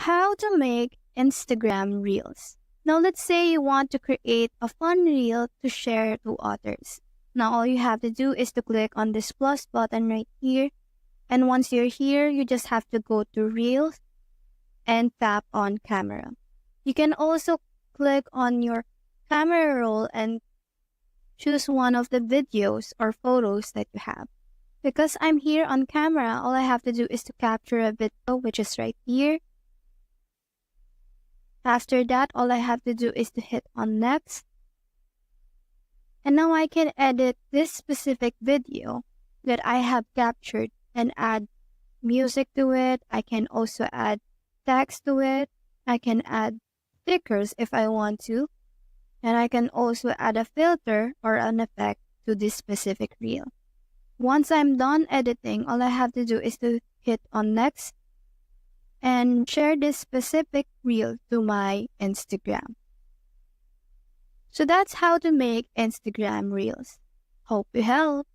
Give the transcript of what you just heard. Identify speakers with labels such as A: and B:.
A: how to make Instagram Reels. Now, let's say you want to create a fun reel to share to others. Now, all you have to do is to click on this plus button right here. And once you're here, you just have to go to Reels and tap on Camera. You can also click on your camera roll and choose one of the videos or photos that you have. Because I'm here on camera, all I have to do is to capture a video, which is right here. After that, all I have to do is to hit on next. And now I can edit this specific video that I have captured and add music to it. I can also add text to it. I can add stickers if I want to. And I can also add a filter or an effect to this specific reel. Once I'm done editing, all I have to do is to hit on next and share this specific reel to my Instagram. So that's how to make Instagram Reels. Hope you help.